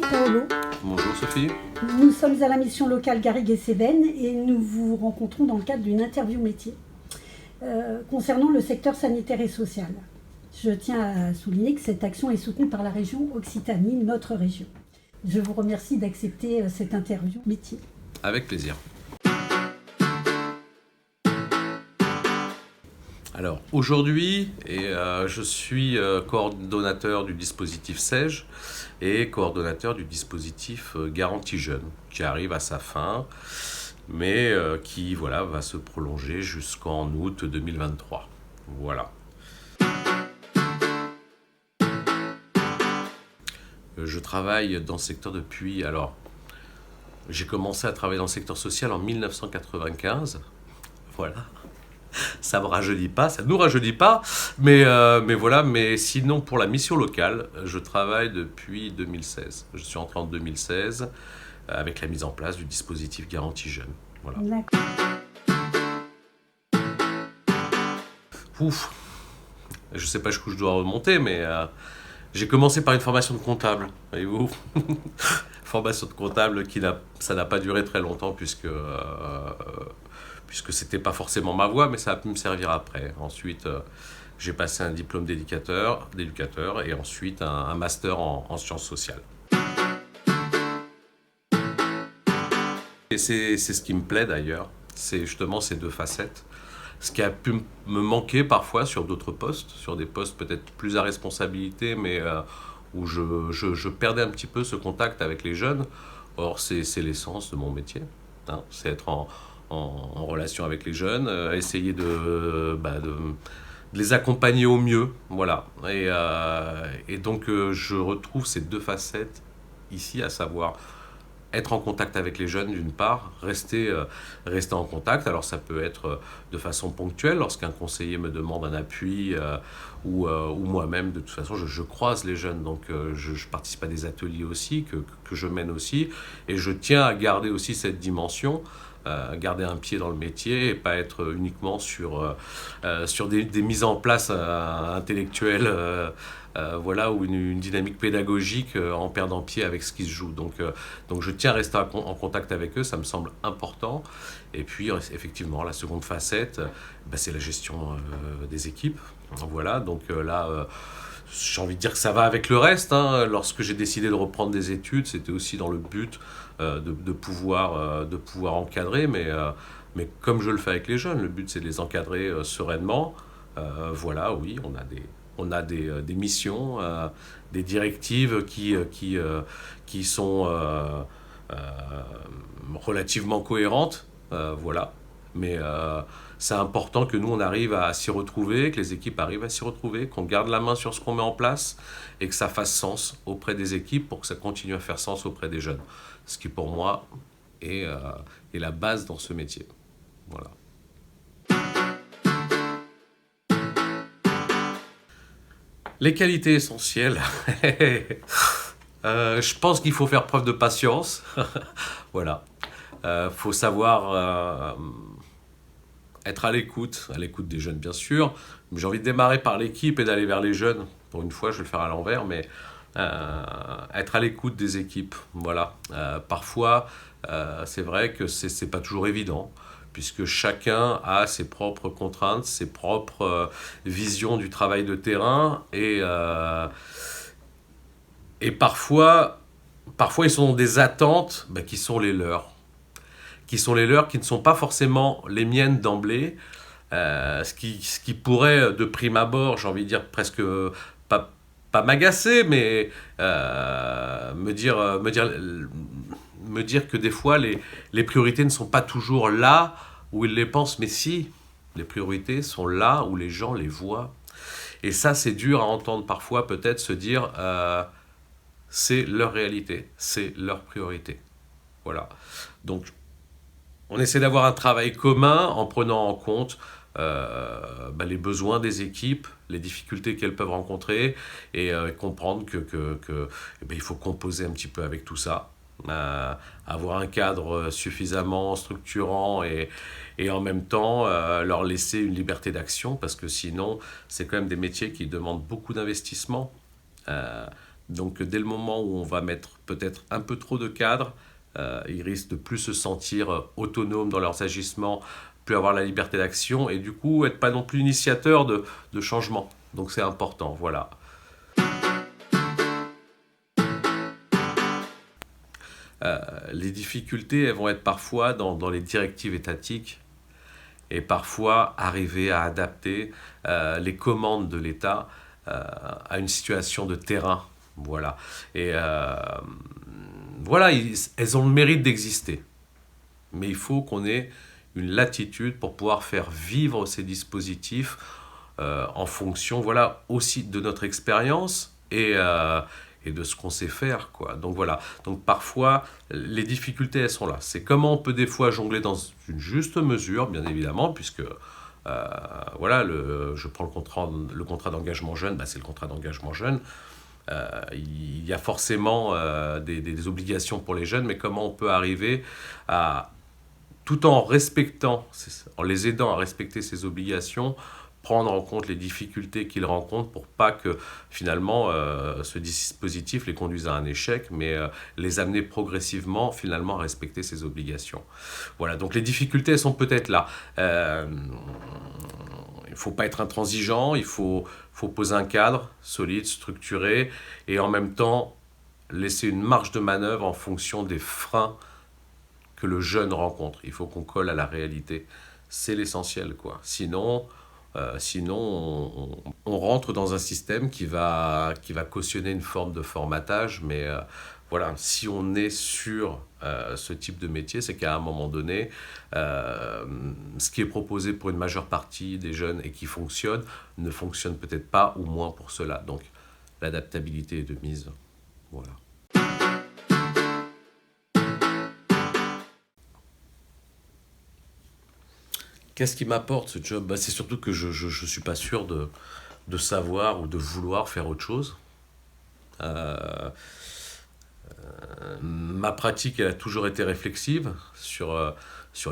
Paolo. Bonjour Sophie. Nous sommes à la mission locale Garrigues-et-Cévennes et nous vous rencontrons dans le cadre d'une interview métier concernant le secteur sanitaire et social. Je tiens à souligner que cette action est soutenue par la région Occitanie, notre région. Je vous remercie d'accepter cette interview métier. Avec plaisir. Alors aujourd'hui, je suis coordonnateur du dispositif SAIG et coordonnateur du dispositif Garantie Jeune, qui arrive à sa fin, mais qui va se prolonger jusqu'en août 2023. Voilà. Je travaille dans le secteur depuis... Alors, j'ai commencé à travailler dans le secteur social en 1995. Voilà. Ça me rajeunit pas, ça nous rajeunit pas, mais voilà. Mais sinon, pour la mission locale, je travaille depuis 2016. Je suis entré en 2016 avec la mise en place du dispositif Garantie Jeune. Voilà. D'accord. Ouf. Je sais pas jusqu'où je dois remonter, mais j'ai commencé par une formation de comptable, voyez-vous. Formation de comptable ça n'a pas duré très longtemps puisque c'était pas forcément ma voie, mais ça a pu me servir après. Ensuite, j'ai passé un diplôme d'éducateur et ensuite un master en sciences sociales. Et c'est ce qui me plaît d'ailleurs, c'est justement ces deux facettes. Ce qui a pu me manquer parfois sur d'autres postes, sur des postes peut-être plus à responsabilité, mais où je perdais un petit peu ce contact avec les jeunes. Or, c'est l'essence de mon métier, hein. C'est être en relation avec les jeunes, essayer de les accompagner au mieux. Voilà. Et donc, je retrouve ces deux facettes ici, à savoir être en contact avec les jeunes d'une part, rester en contact. Alors ça peut être de façon ponctuelle, lorsqu'un conseiller me demande un appui, ou moi-même, de toute façon, je croise les jeunes, donc je participe à des ateliers aussi, que je mène aussi, et je tiens à garder aussi cette dimension, garder un pied dans le métier et pas être uniquement sur des mises en place intellectuelles, ou une dynamique pédagogique en perdant pied avec ce qui se joue. Donc je tiens à rester en contact avec eux, ça me semble important. Et puis effectivement, la seconde facette, c'est la gestion des équipes. Voilà, donc là, j'ai envie de dire que ça va avec le reste, hein. Lorsque j'ai décidé de reprendre des études, c'était aussi dans le but de pouvoir encadrer, mais comme je le fais avec les jeunes, le but c'est de les encadrer sereinement. Oui, on a des missions, des directives qui sont relativement cohérentes, Mais c'est important que nous, on arrive à s'y retrouver, que les équipes arrivent à s'y retrouver, qu'on garde la main sur ce qu'on met en place et que ça fasse sens auprès des équipes pour que ça continue à faire sens auprès des jeunes. Ce qui, pour moi, est la base dans ce métier. Voilà. Les qualités essentielles. Je pense qu'il faut faire preuve de patience. Voilà. Faut savoir être à l'écoute des jeunes, bien sûr. J'ai envie de démarrer par l'équipe et d'aller vers les jeunes. Pour une fois, je vais le faire à l'envers, mais être à l'écoute des équipes. Voilà. Parfois, c'est vrai que c'est pas toujours évident, puisque chacun a ses propres contraintes, ses propres visions du travail de terrain, et parfois ils sont dans des attentes qui sont les leurs, qui ne sont pas forcément les miennes d'emblée, ce qui pourrait, de prime abord, j'ai envie de dire presque pas m'agacer, mais me dire que des fois les priorités ne sont pas toujours là où ils les pensent, mais si, les priorités sont là où les gens les voient. Et ça, c'est dur à entendre parfois, peut-être se dire c'est leur réalité, c'est leur priorité. Voilà. Donc, on essaie d'avoir un travail commun en prenant en compte les besoins des équipes, les difficultés qu'elles peuvent rencontrer, et comprendre il faut composer un petit peu avec tout ça. Avoir un cadre suffisamment structurant et en même temps leur laisser une liberté d'action, parce que sinon c'est quand même des métiers qui demandent beaucoup d'investissement, Donc dès le moment où on va mettre peut-être un peu trop de cadres, ils risquent de plus se sentir autonomes dans leurs agissements, plus avoir la liberté d'action et du coup être pas non plus initiateur de changement. Donc c'est important, voilà. Les difficultés, elles vont être parfois dans les directives étatiques et parfois arriver à adapter les commandes de l'État à une situation de terrain. Voilà. Et voilà, elles ont le mérite d'exister. Mais il faut qu'on ait une latitude pour pouvoir faire vivre ces dispositifs en fonction, voilà, aussi de notre expérience et de ce qu'on sait faire, quoi. Donc voilà. Donc parfois, les difficultés, elles sont là. C'est comment on peut des fois jongler dans une juste mesure, bien évidemment, puisque voilà, je prends le contrat d'engagement jeune, bah, c'est le contrat d'engagement jeune. Il y a forcément des obligations pour les jeunes, mais comment on peut arriver à, tout en respectant, en les aidant à respecter ces obligations, prendre en compte les difficultés qu'ils rencontrent pour pas que finalement ce dispositif les conduise à un échec, mais les amener progressivement finalement à respecter ces obligations. Voilà, donc les difficultés elles sont peut-être là. Il ne faut pas être intransigeant, il faut poser un cadre solide, structuré, et en même temps laisser une marge de manœuvre en fonction des freins que le jeune rencontre. Il faut qu'on colle à la réalité. C'est l'essentiel, quoi. Sinon on rentre dans un système qui va cautionner une forme de formatage, mais voilà, si on est sur ce type de métier, c'est qu'à un moment donné, ce qui est proposé pour une majeure partie des jeunes et qui fonctionne, ne fonctionne peut-être pas ou moins pour cela. Donc l'adaptabilité est de mise. Voilà. Qu'est-ce qui m'apporte ce job? C'est surtout que je ne suis pas sûr de savoir ou de vouloir faire autre chose. Euh, Ma pratique elle a toujours été réflexive sur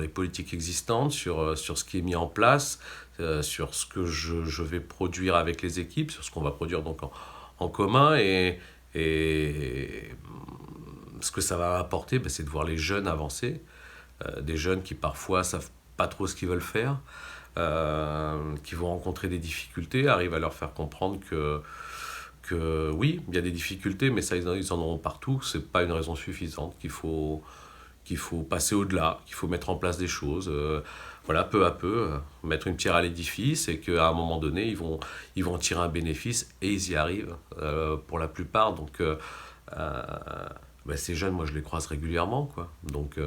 les politiques existantes, sur ce qui est mis en place, sur ce que je vais produire avec les équipes, sur ce qu'on va produire donc en commun. Et ce que ça va apporter, c'est de voir les jeunes avancer, des jeunes qui parfois savent pas trop ce qu'ils veulent faire, qui vont rencontrer des difficultés, arrivent à leur faire comprendre que oui, il y a des difficultés, mais ça, ils en auront partout. C'est pas une raison suffisante, qu'il faut passer au-delà, qu'il faut mettre en place des choses, voilà, peu à peu, mettre une pierre à l'édifice et qu'à un moment donné, ils vont en tirer un bénéfice et ils y arrivent pour la plupart. Donc, ces jeunes, moi, je les croise régulièrement, quoi. Donc,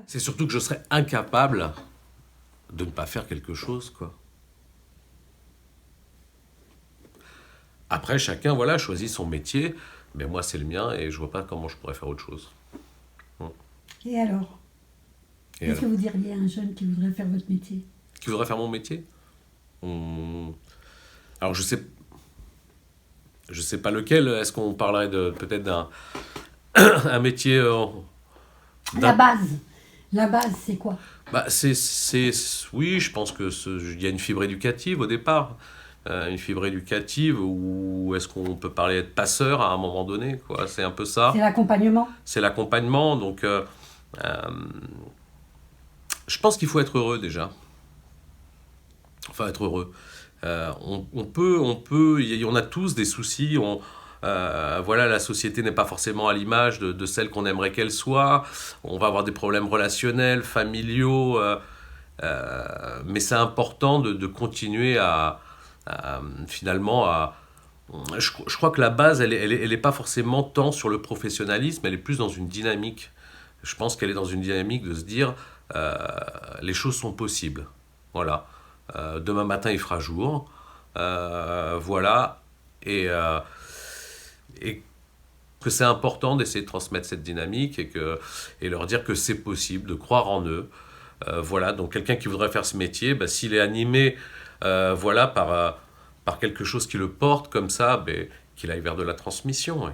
c'est surtout que je serais incapable de ne pas faire quelque chose, quoi. Après, chacun, voilà, choisit son métier, mais moi, c'est le mien et je vois pas comment je pourrais faire autre chose. Et alors? Qu'est-ce que vous diriez à un jeune qui voudrait faire votre métier? Qui voudrait faire mon métier? Alors, je sais pas lequel. Est-ce qu'on parlerait peut-être d'un un métier La base. La base, c'est quoi? Oui, je pense il y a une fibre éducative au départ. Une fibre éducative ou est-ce qu'on peut parler de passeur à un moment donné, quoi. C'est un peu ça. C'est l'accompagnement. C'est l'accompagnement. Donc, je pense qu'il faut être heureux déjà. Enfin, être heureux. On a tous des soucis. Voilà, la société n'est pas forcément à l'image de celle qu'on aimerait qu'elle soit. On va avoir des problèmes relationnels, familiaux. Mais c'est important de continuer finalement je crois que la base elle est pas forcément tant sur le professionnalisme, elle est plus dans une dynamique. Je pense qu'elle est dans une dynamique de se dire les choses sont possibles, voilà. Demain matin il fera jour, voilà, et que c'est important d'essayer de transmettre cette dynamique et leur dire que c'est possible, de croire en eux. Voilà, donc quelqu'un qui voudrait faire ce métier, s'il est animé voilà, par quelque chose qui le porte comme ça, qu'il aille vers de la transmission.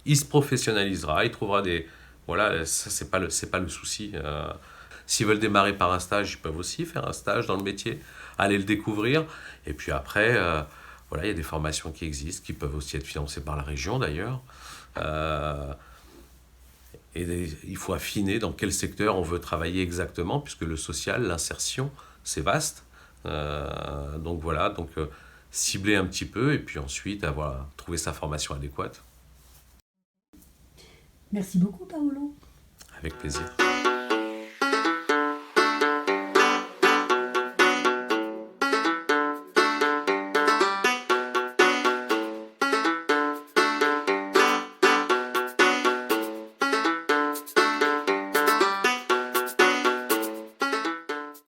Il se professionnalisera, il trouvera des... Voilà, ça, c'est pas le souci. S'ils veulent démarrer par un stage, ils peuvent aussi faire un stage dans le métier, aller le découvrir. Et puis après, voilà, il y a des formations qui existent, qui peuvent aussi être financées par la région d'ailleurs. Et il faut affiner dans quel secteur on veut travailler exactement, puisque le social, l'insertion, c'est vaste. Donc voilà, cibler un petit peu et puis ensuite trouver sa formation adéquate. Merci beaucoup, Paolo. Avec plaisir.